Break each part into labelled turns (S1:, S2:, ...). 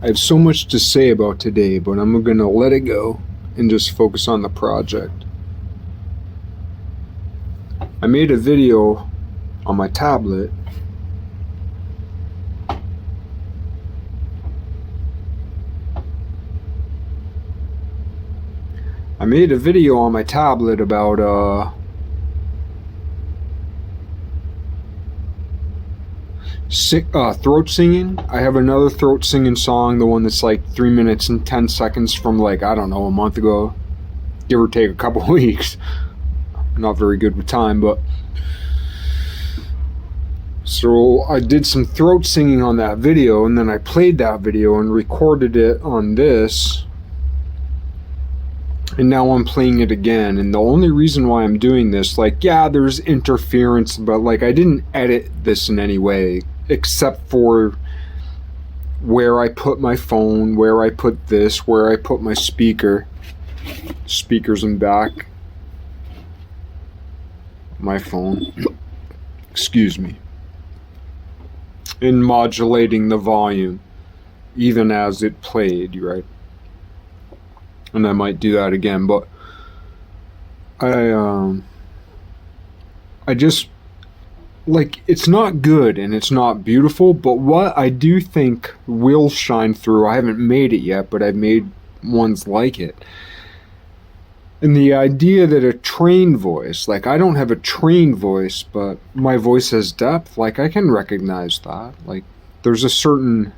S1: I have so much to say about today, but I'm going to let it go and just focus on the project. I made a video on my tablet about throat singing. I have another throat singing song, the one that's like 3 minutes and 10 seconds from like, I don't know, a month ago, give or take a couple weeks. Not very good with time, but so I did some throat singing on that video, and then I played that video and recorded it on this, and now I'm playing it again. And the only reason why I'm doing this, like, yeah, there's interference, but like I didn't edit this in any way except for where I put my phone, where I put this, where I put my speakers in back my phone, excuse me, in modulating the volume even as it played, right? And I might do that again, but I just, like, it's not good and it's not beautiful, but what I do think will shine through, I haven't made it yet, but I've made ones like it. And the idea that a trained voice, like, I don't have a trained voice, but my voice has depth, like, I can recognize that. Like, there's a certain,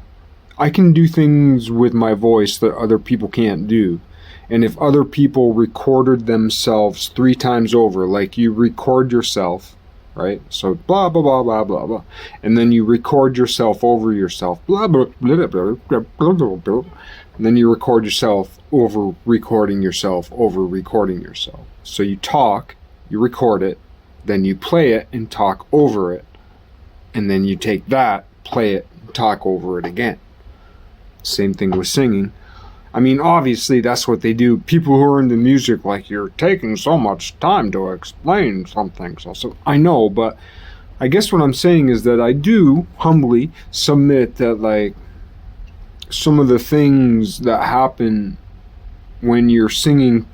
S1: I can do things with my voice that other people can't do. And if other people recorded themselves 3 times over, like you record yourself, right? So blah, blah, blah, blah, blah, blah. And then you record yourself over yourself, blah, blah, blah, blah, blah, blah, blah, blah. And then you record yourself over recording yourself over recording yourself. So you talk, you record it, then you play it and talk over it. And then you take that, play it, and talk over it again. Same thing with singing. I mean, obviously, that's what they do. People who are into music, like, you're taking so much time to explain something. So I know, but I guess what I'm saying is that I do humbly submit that, like, some of the things that happen when you're singing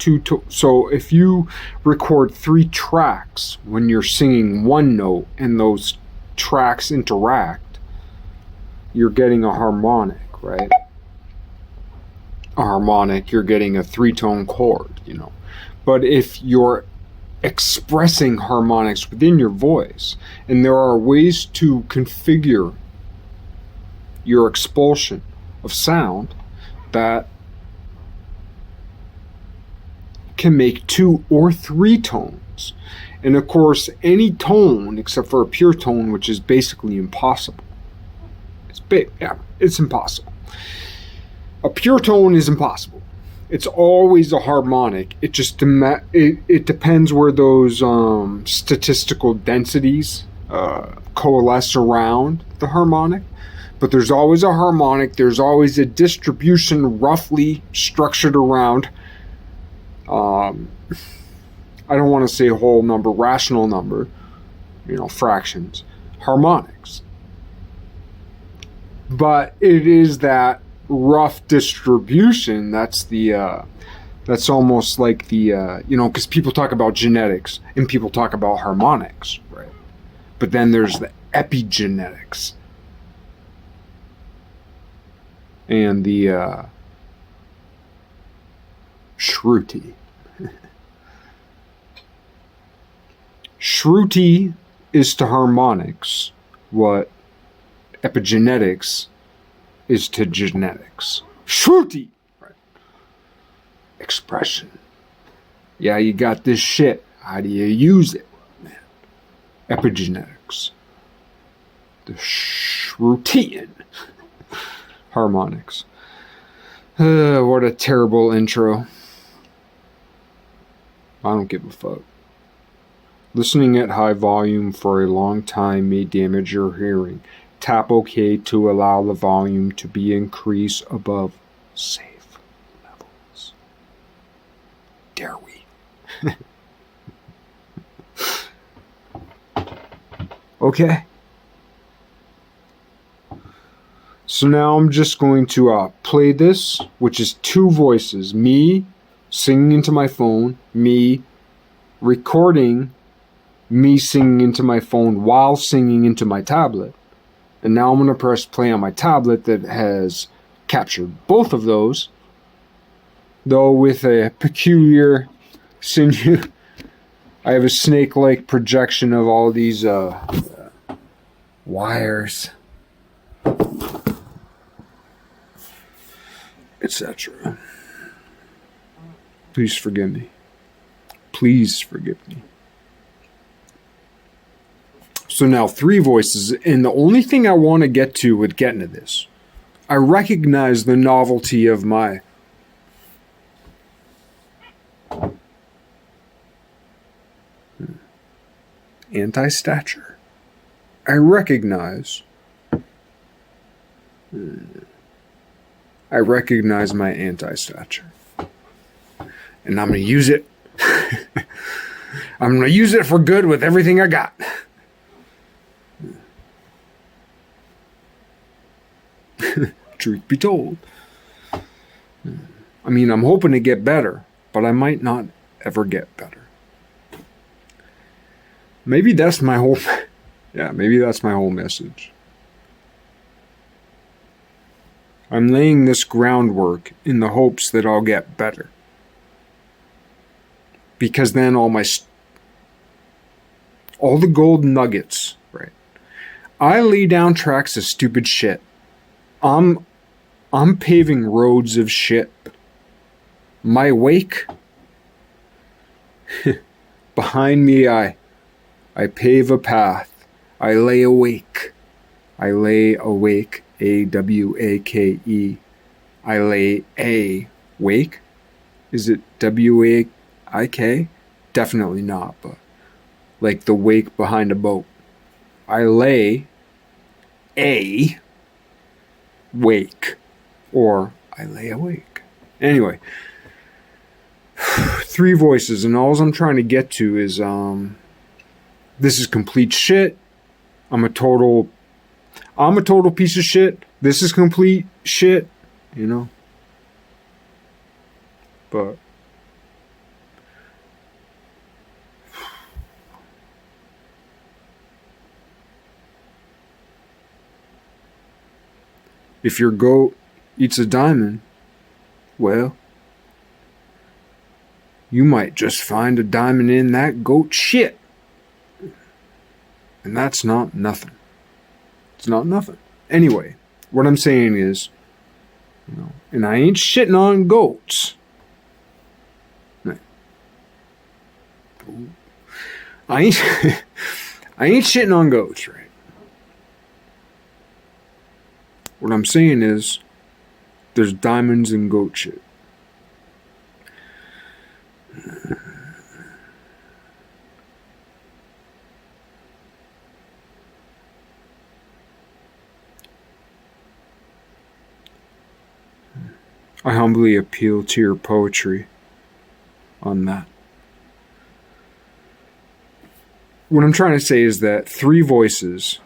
S1: so if you record 3 tracks when you're singing one note and those tracks interact, you're getting a harmonic, right? A harmonic, you're getting a 3-tone chord, you know. But if you're expressing harmonics within your voice, and there are ways to configure your expulsion of sound that can make 2 or 3 tones. And of course, any tone except for a pure tone, which is basically impossible. It's impossible. A pure tone is impossible. It's always a harmonic. It just it depends where those statistical densities coalesce around the harmonic. But there's always a harmonic. There's always a distribution roughly structured around, I don't want to say whole number, rational number, you know, fractions, harmonics. But it is that rough distribution that's the that's almost like the you know, because people talk about genetics and people talk about harmonics, right? But then there's the epigenetics and the Shruti. Shruti is to harmonics what epigenetics is to genetics. Shruti! Right. Expression. Yeah, you got this shit. How do you use it, man? Epigenetics. The Shrutian harmonics. What a terrible intro. I don't give a fuck. Listening at high volume for a long time may damage your hearing. Tap OK to allow the volume to be increased above safe levels. Dare we? Okay. So now I'm just going to play this, which is two voices. Me singing into my phone, me recording me singing into my phone while singing into my tablet. And now I'm going to press play on my tablet that has captured both of those, though with a peculiar sinew. I have a snake-like projection of all these wires, etc. Please forgive me. Please forgive me. So now three voices, and the only thing I want to get to with getting to this, I recognize the novelty of my anti-stature. I recognize my anti-stature. And I'm going to use it. I'm going to use it for good with everything I got. Truth be told. I mean, I'm hoping to get better, but I might not ever get better. Maybe that's my whole... Yeah, maybe that's my whole message. I'm laying this groundwork in the hopes that I'll get better. Because then all the gold nuggets, right? I lay down tracks of stupid shit. I'm paving roads of shit. My wake, behind me I pave a path. I lay awake. I lay awake. A-W-A-K-E. I lay a wake. Is it W-A-I-K? Definitely not, but like the wake behind a boat. I lay a wake, or I lay awake. Anyway, three voices, and all I'm trying to get to is this is complete shit. I'm a total piece of shit. This is complete shit, you know. But if your goat eats a diamond, well, you might just find a diamond in that goat shit. And that's not nothing. It's not nothing. Anyway, what I'm saying is, you know, and I ain't shitting on goats. I ain't shitting on goats, right? What I'm saying is, there's diamonds in goat shit. I humbly appeal to your poetry on that. What I'm trying to say is that three voices,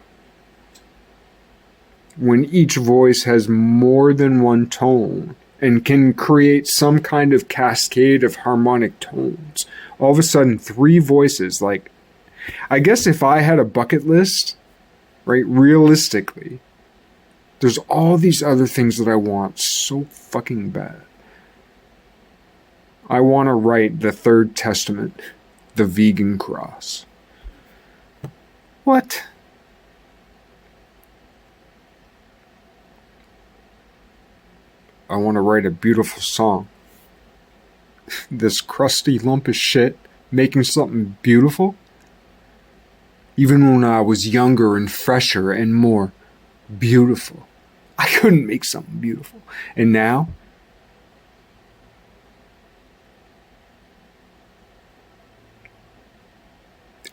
S1: when each voice has more than one tone and can create some kind of cascade of harmonic tones, all of a sudden three voices, like, I guess if I had a bucket list, right, realistically, there's all these other things that I want so fucking bad. I want to write the Third Testament, the vegan cross. What? I want to write a beautiful song. This crusty lump of shit making something beautiful? Even when I was younger and fresher and more beautiful, I couldn't make something beautiful. And now,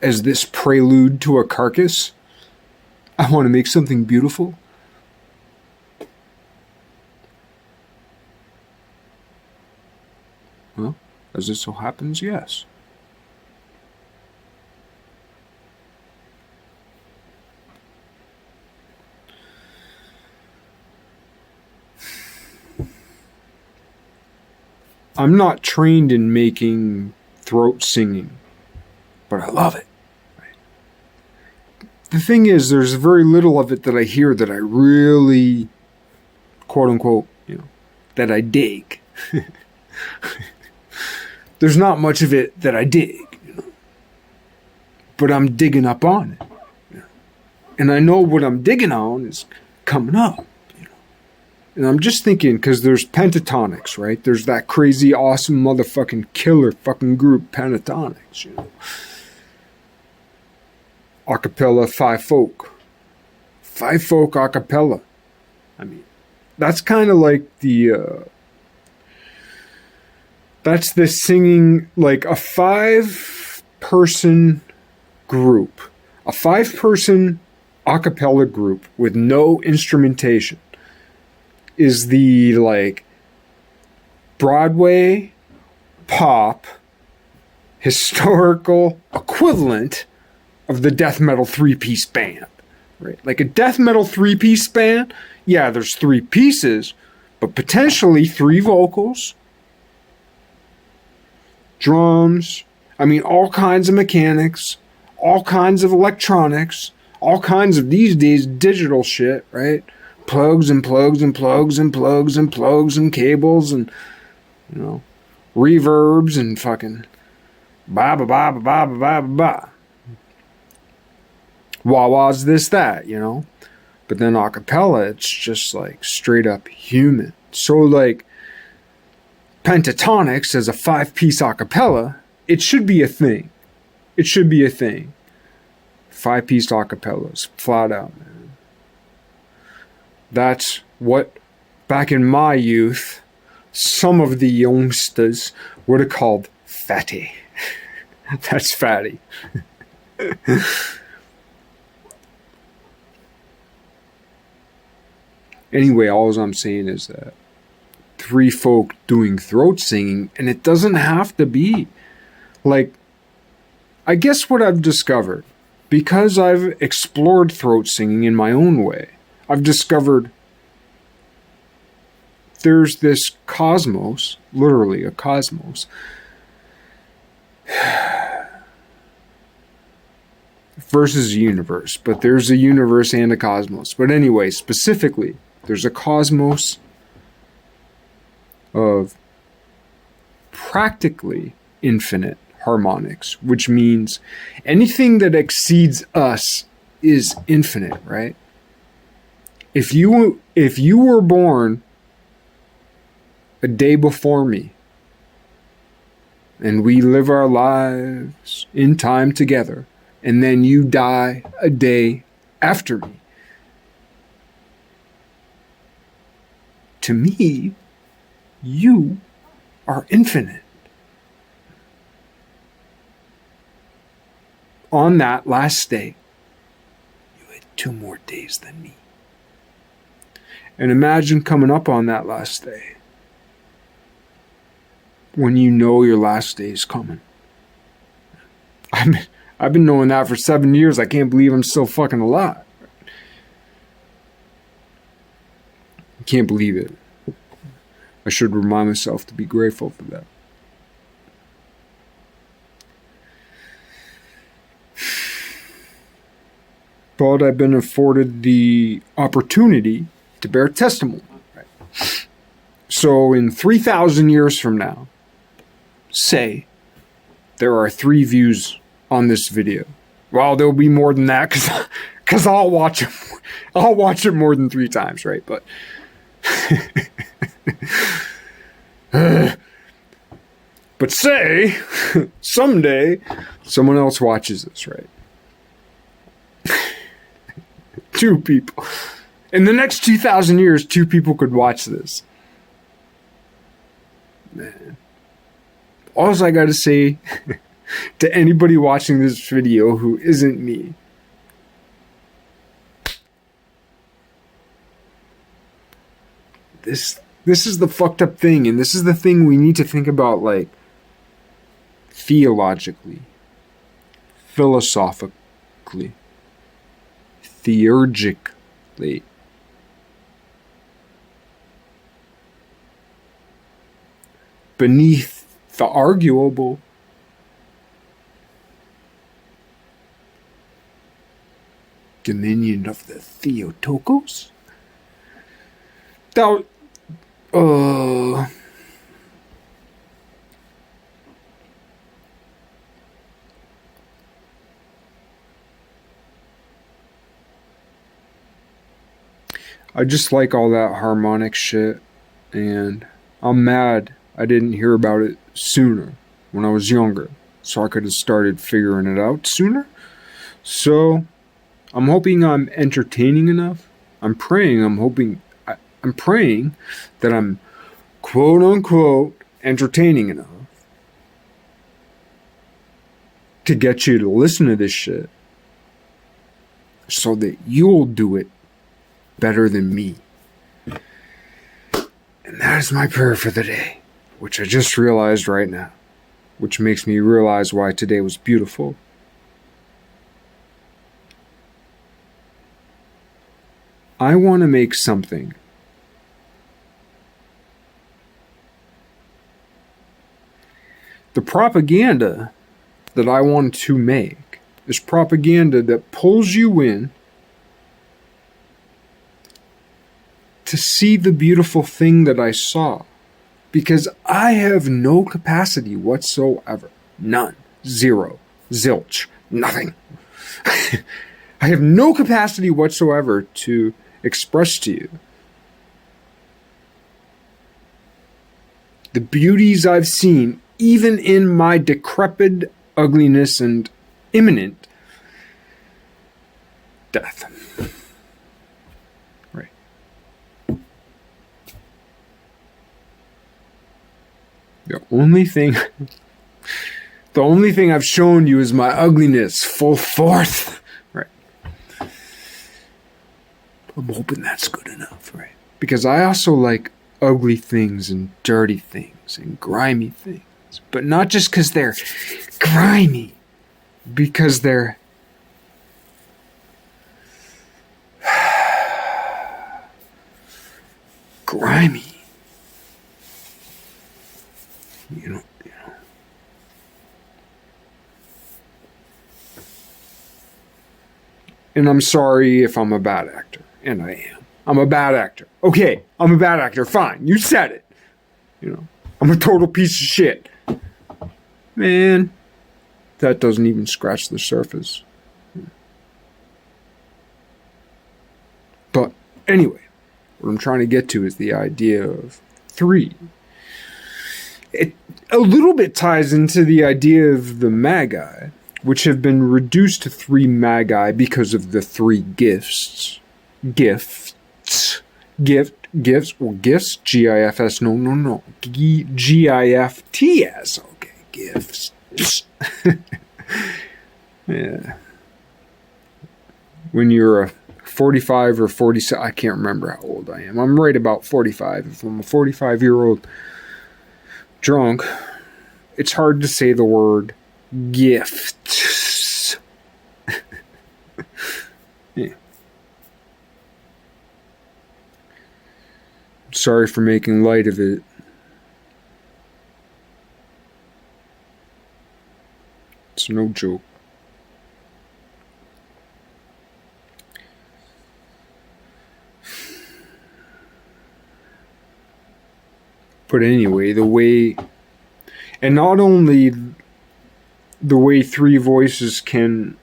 S1: as this prelude to a carcass, I want to make something beautiful. Well, as it so happens, yes. I'm not trained in making throat singing, but I love it. The thing is, there's very little of it that I hear that I really, quote unquote, that I dig. There's not much of it that I dig, but I'm digging up on it. And I know what I'm digging on is coming up. And I'm just thinking, because there's pentatonics, right? There's that crazy, awesome, motherfucking killer fucking group, pentatonics, Acapella, five folk. Five folk acapella. I mean, that's kind of like that's the singing, like a 5-person group. A 5-person acapella group with no instrumentation is the, like, Broadway pop historical equivalent of the death metal 3-piece band, right? Like a death metal 3-piece band, yeah, there's 3 pieces, but potentially 3 vocals, drums, I mean, all kinds of mechanics, all kinds of electronics, all kinds of these days digital shit, right? Plugs and plugs and plugs and plugs and plugs and cables and, reverbs and fucking ba ba ba ba ba ba ba ba. Wah-wahs, this, that, But then acapella, it's just like straight up human. So like pentatonics as a 5-piece acapella, it should be a thing. It should be a thing. 5-piece acapellas, flat out, man. That's what, back in my youth, some of the youngsters would have called fatty. That's fatty. Anyway, all I'm saying is that 3 folk doing throat singing, and it doesn't have to be like, I guess what I've discovered, because I've explored throat singing in my own way, I've discovered there's this cosmos, literally a cosmos, versus a universe, but there's a universe and a cosmos. But anyway, specifically, there's a cosmos of practically infinite harmonics, which means anything that exceeds us is infinite, right? If you were born a day before me and we live our lives in time together, and then you die a day after me, to me, you are infinite. On that last day, you had 2 more days than me. And imagine coming up on that last day, when you know your last day is coming. I've been knowing that for 7 years. I can't believe I'm still fucking alive. I can't believe it. I should remind myself to be grateful for that. But I've been afforded the opportunity to bear testimony. Right? So in 3,000 years from now, say there are 3 views on this video. Well, there'll be more than that because I'll watch it. I'll watch it more than 3 times, right? But but say someday someone else watches this, right? 2 people. In the next 2,000 years, 2 people could watch this. Man. All I gotta say to anybody watching this video who isn't me, this is the fucked up thing, and this is the thing we need to think about, like, theologically, philosophically, theurgically. beneath the arguable. Dominion of the Theotokos? That, I just like all that harmonic shit, and I'm mad I didn't hear about it sooner when I was younger, so I could have started figuring it out sooner. So I'm hoping I'm entertaining enough. I'm praying that I'm quote unquote entertaining enough to get you to listen to this shit so that you'll do it better than me. And that is my prayer for the day, which I just realized right now, which makes me realize why today was beautiful. I want to make something the propaganda that I want to make is propaganda that pulls you in to see the beautiful thing that I saw, because I have no capacity whatsoever. None. Zero. Zilch. Nothing. I have no capacity whatsoever to express to you the beauties I've seen, even in my decrepit ugliness and imminent death. Right. The only thing I've shown you is my ugliness full forth. Right. I'm hoping that's good enough, right? Because I also like ugly things and dirty things and grimy things. But not just because they're grimy, because they're grimy. You know. And I'm sorry if I'm a bad actor. And I am. I'm a bad actor. Okay, I'm a bad actor. Fine. You said it. You know, I'm a total piece of shit. Man, that doesn't even scratch the surface. But anyway, what I'm trying to get to is the idea of 3. It a little bit ties into the idea of the magi, which have been reduced to 3 magi because of the 3 gifts. Gifts. G-I-F-S. No. G-I-F-T-S. Okay, gifts. Yeah. When you're a 45 or 47, I can't remember how old I am. I'm right about 45. If I'm a 45-year-old drunk, it's hard to say the word gifts. Yeah. Sorry for making light of it. It's no joke. But anyway, and not only the way 3 voices can,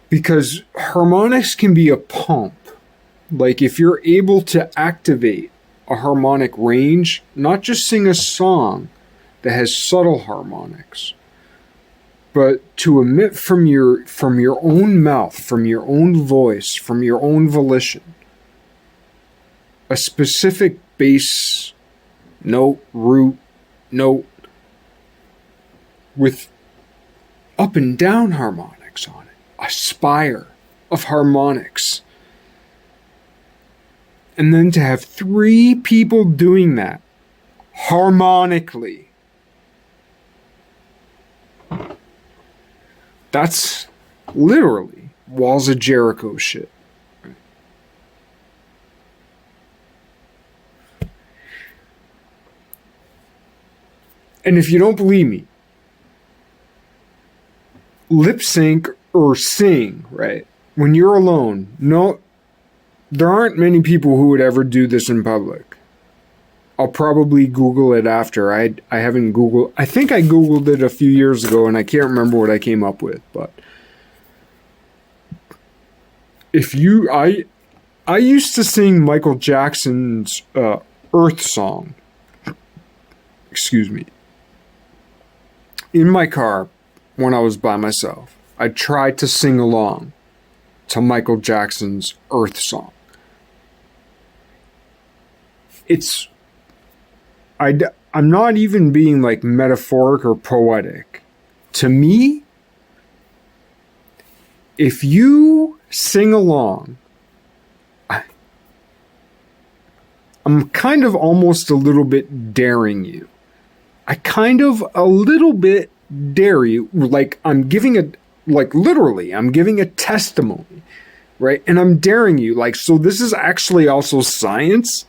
S1: because harmonics can be a pump. Like if you're able to activate a harmonic range, not just sing a song that has subtle harmonics, but to emit from your own mouth, from your own voice, from your own volition, a specific bass note, root note with up and down harmonics on it, a spire of harmonics. And then to have 3 people doing that harmonically, that's literally Walls of Jericho shit. And if you don't believe me, lip sync or sing, right? When you're alone, no, there aren't many people who would ever do this in public. I'll probably Google it after. I haven't Googled. I think I Googled it a few years ago, and I can't remember what I came up with. But if you, I used to sing Michael Jackson's Earth song. Excuse me. In my car, when I was by myself, I tried to sing along to Michael Jackson's Earth song. I'm not even being like metaphoric or poetic. To me, if you sing along, I'm kind of almost a little bit daring you. I kind of a little bit dare you, like I'm giving a, like literally, I'm giving a testimony, right? And I'm daring you, like, so this is actually also science.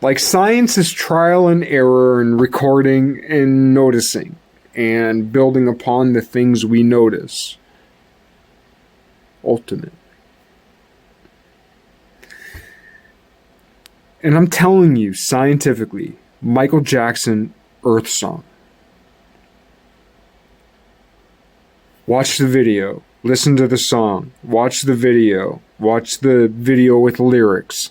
S1: Like science is trial and error and recording and noticing and building upon the things we notice. Ultimate. And I'm telling you, scientifically, Michael Jackson, Earth Song. Watch the video. Listen to the song. Watch the video. Watch the video with lyrics.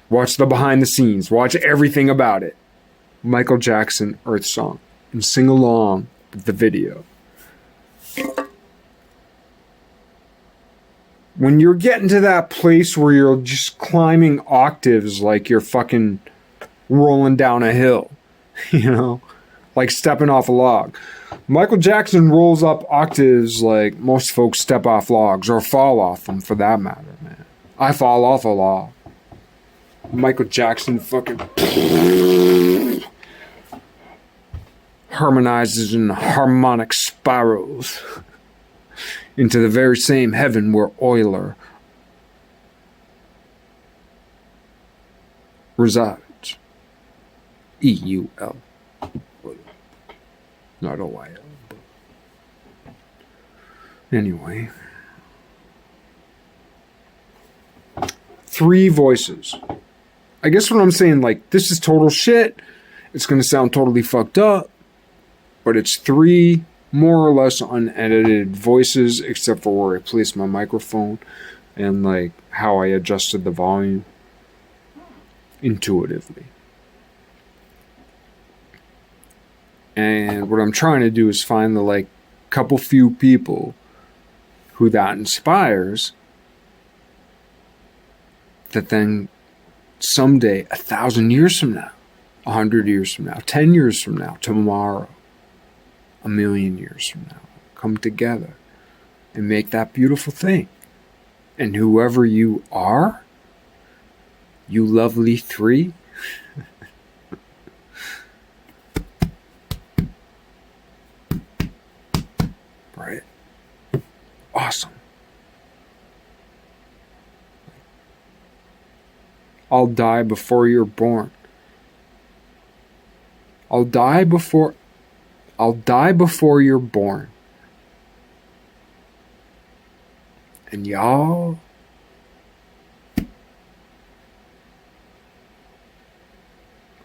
S1: Watch the behind the scenes. Watch everything about it. Michael Jackson, Earth Song. And sing along with the video. When you're getting to that place where you're just climbing octaves like you're fucking rolling down a hill, you know, like stepping off a log. Michael Jackson rolls up octaves like most folks step off logs or fall off them for that matter, man. I fall off a log. Michael Jackson fucking harmonizes in harmonic spirals into the very same heaven where Euler resides. E-U-L. Not O-I-L. But anyway. 3 voices. I guess what I'm saying, like, this is total shit. It's going to sound totally fucked up. But it's 3 more or less unedited voices, except for where I placed my microphone and like how I adjusted the volume intuitively. And what I'm trying to do is find the like couple few people who that inspires, that then someday, 1,000 years from now, 100 years from now, 10 years from now, tomorrow, 1,000,000 years from now, come together and make that beautiful thing. And whoever you are, you lovely 3, right? Awesome. I'll die before you're born. I'll die before you're born. And y'all,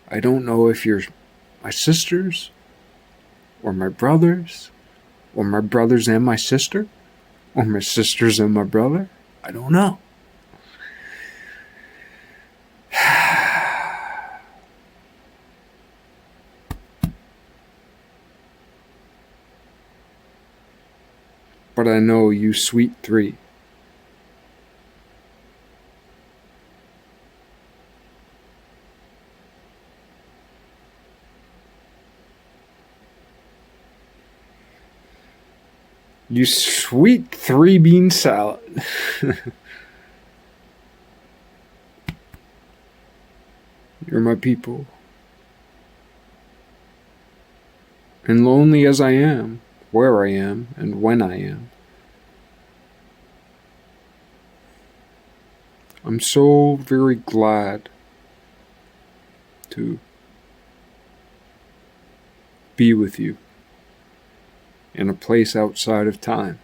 S1: I don't know if you're my sisters or my brothers or my brothers and my sister or my sisters and my brother. I don't know. But I know you sweet 3. You sweet 3-bean salad. You're my people. And lonely as I am, where I am, and when I am, I'm so very glad to be with you in a place outside of time.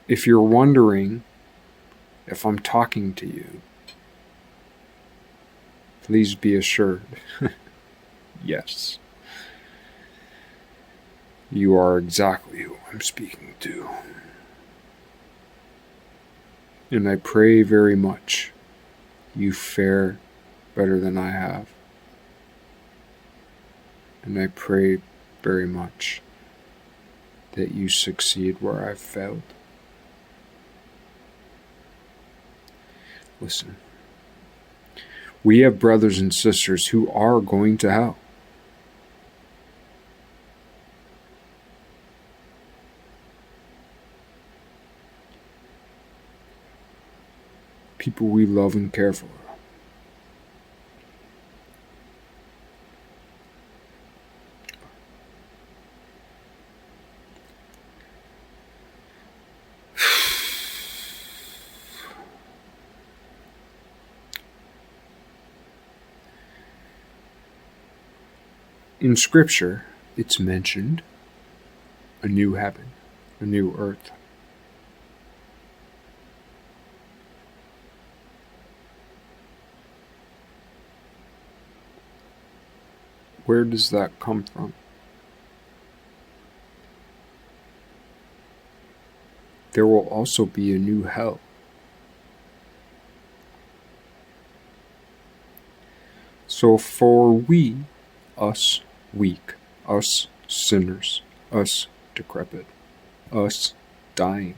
S1: If you're wondering if I'm talking to you, please be assured, yes, you are exactly who I'm speaking to. And I pray very much you fare better than I have. And I pray very much that you succeed where I've failed. Listen, we have brothers and sisters who are going to hell. People we love and care for. In Scripture, it's mentioned a new heaven, a new earth. Where does that come from? There will also be a new hell. So for we, us weak, us sinners, us decrepit, us dying,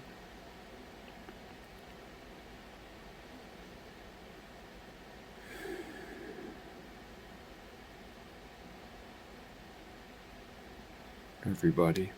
S1: everybody,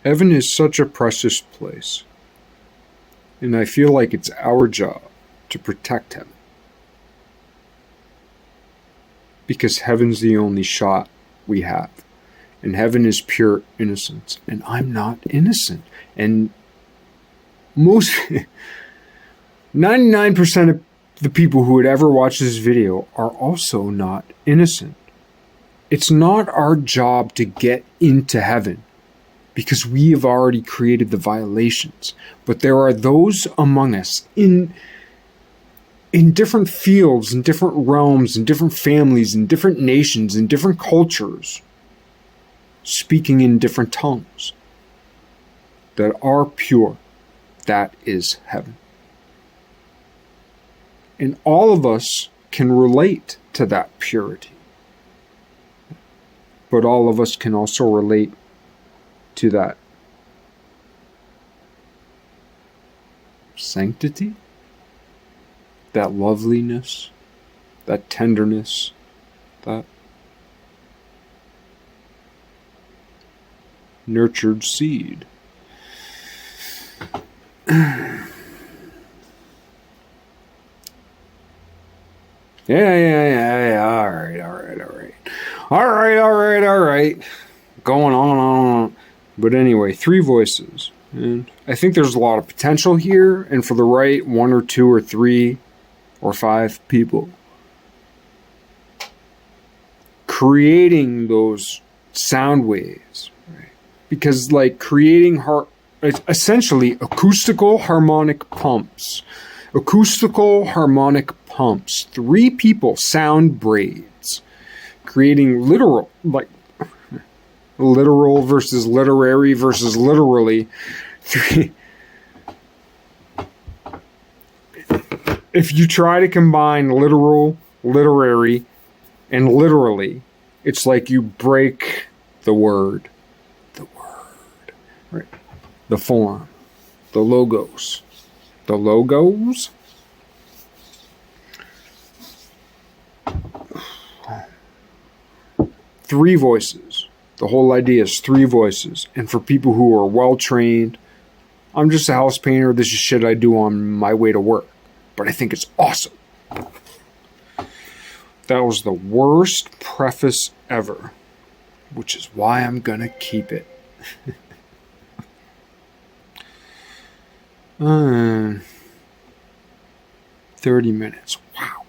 S1: heaven is such a precious place, and I feel like it's our job to protect heaven. Because heaven's the only shot we have. And heaven is pure innocence. And I'm not innocent. And most 99% of the people who would ever watch this video are also not innocent. It's not our job to get into heaven, because we have already created the violations. But there are those among us in different fields, in different realms, in different families, in different nations, in different cultures, speaking in different tongues, that are pure. That is heaven. And all of us can relate to that purity. But all of us can also relate to that sanctity, that loveliness, that tenderness, that nurtured seed. Yeah. All right. Going on. But anyway, 3 voices. And I think there's a lot of potential here, and for the right 1 or 2 or 3 or 5 people, creating those sound waves, right? Because like creating essentially acoustical harmonic pumps, 3 people, sound braids, creating literal versus literary versus literally. If you try to combine literal, literary, and literally, it's like you break the word, right? The form, the logos. 3 voices. The whole idea is 3 voices. And for people who are well trained, I'm just a house painter. This is shit I do on my way to work. But I think it's awesome. That was the worst preface ever, which is why I'm gonna keep it. 30 minutes. Wow.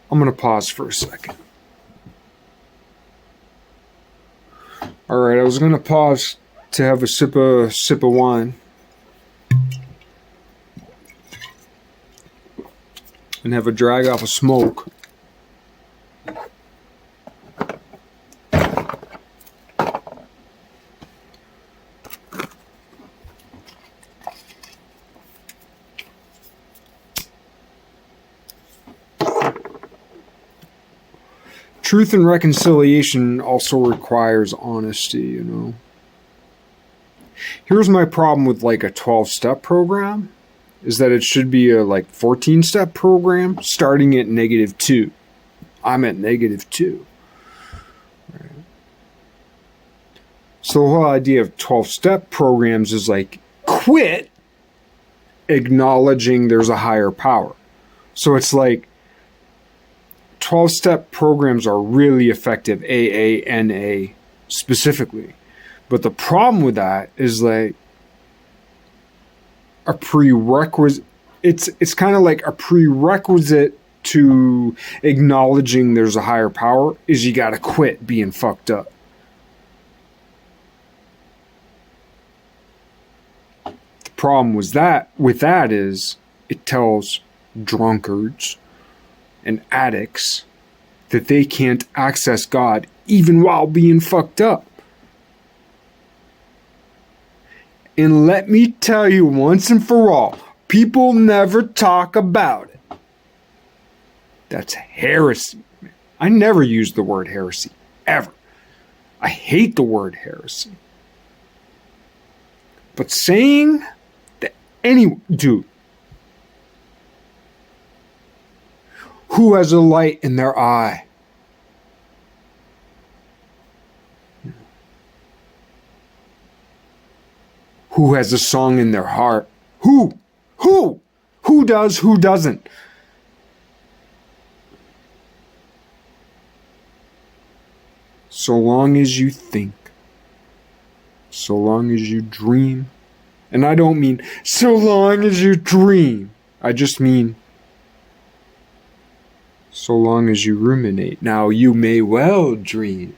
S1: I'm gonna pause for a second. Alright, I was gonna pause to have a sip of wine. And have a drag off of smoke. Truth and reconciliation also requires honesty, you know. Here's my problem with like a 12-step program, is that it should be a like 14-step program starting at -2. I'm at -2. Right. So the whole idea of 12-step programs is like quit acknowledging there's a higher power. So it's like 12-step programs are really effective, AANA specifically. But the problem with that is like a prerequisite. It's kind of like a prerequisite to acknowledging there's a higher power is you got to quit being fucked up. The problem with that is it tells drunkards and addicts that they can't access God even while being fucked up. And let me tell you once and for all, people never talk about it. That's heresy. I never use the word heresy, ever. I hate the word heresy. But saying that dude, who has a light in their eye? Who has a song in their heart? Who? Who does, who doesn't? So long as you think, so long as you dream, and I don't mean so long as you dream, I just mean so long as you ruminate. Now, you may well dream,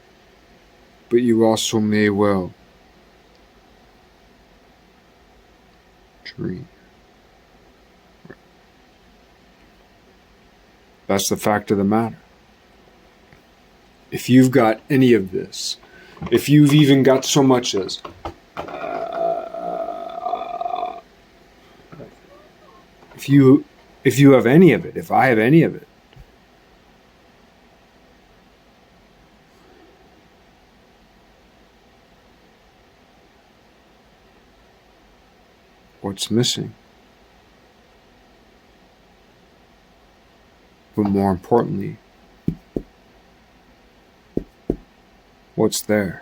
S1: but you also may well dream. That's the fact of the matter. If you've got any of this, if you've even got so much as if you have any of it, if I have any of it, what's missing? But more importantly, what's there?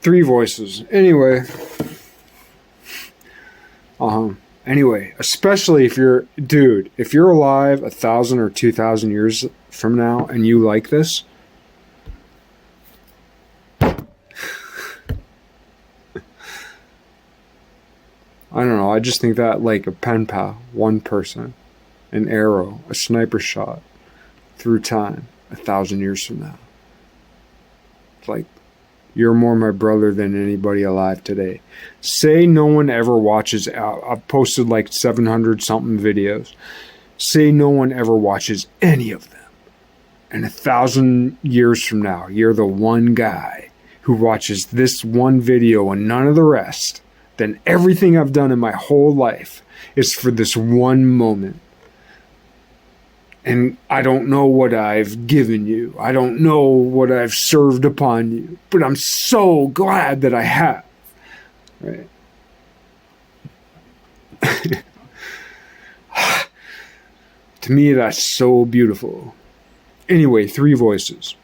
S1: Three voices. Anyway, especially if you're, dude, if you're alive 1,000 or 2,000 years from now and you like this, I don't know. I just think that like a pen pal, one person, an arrow, a sniper shot through time, 1,000 years from now. Like, You're more my brother than anybody alive today. Say no one ever watches. I've posted like 700 something videos. Say no one ever watches any of them. And 1,000 years from now, you're the one guy who watches this one video and none of the rest. Then everything I've done in my whole life is for this one moment. And I don't know what I've given you. I don't know what I've served upon you. But I'm so glad that I have. Right? To me, that's so beautiful. Anyway, 3 voices.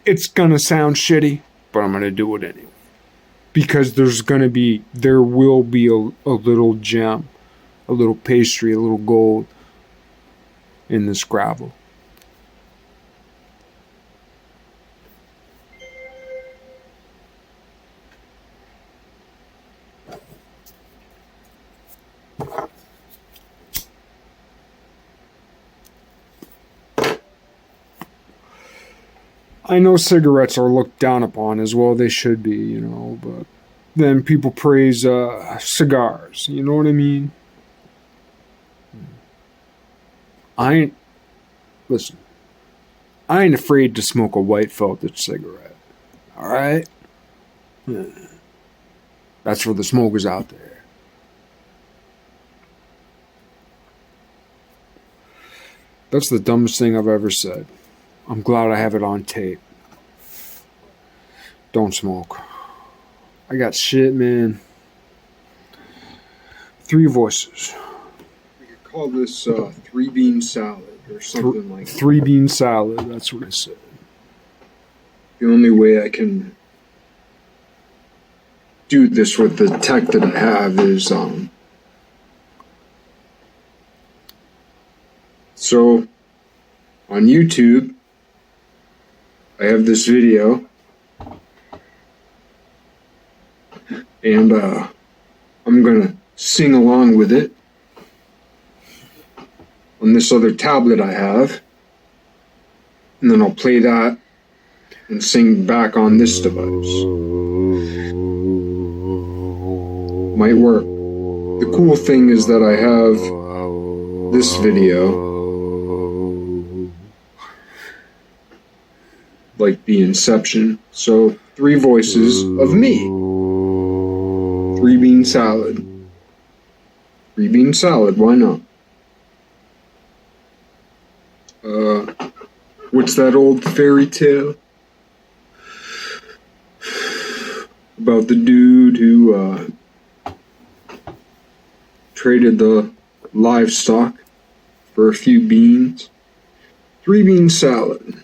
S1: It's gonna sound shitty, but I'm gonna do it anyway. Because there will be a little gem, a little pastry, a little gold in this gravel. I know cigarettes are looked down upon, as well they should be, but then people praise cigars, you know what I mean? Listen, I ain't afraid to smoke a white felted cigarette, alright? Yeah. That's for the smokers out there. That's the dumbest thing I've ever said. I'm glad I have it on tape. Don't smoke. I got shit, man. 3 voices. We could call this 3-bean salad or something like that. 3-bean salad, that's what I said. The only way I can do this with the tech that I have is so on YouTube I have this video and I'm gonna sing along with it on this other tablet I have, and then I'll play that and sing back on this device. Might work. The cool thing is that I have this video, like the Inception. So 3 voices of me. 3-bean salad. 3-bean salad, why not? What's that old fairy tale about the dude who traded the livestock for a few beans? 3-bean salad.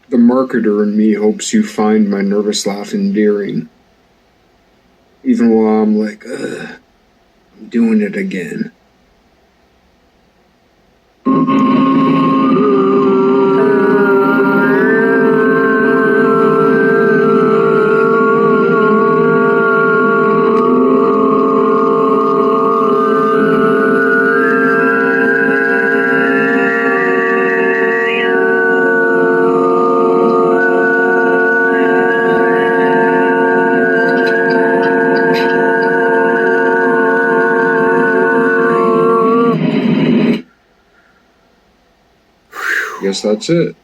S1: The marketer in me hopes you find my nervous laugh endearing. Even while I'm like, I'm doing it again. Guess that's it.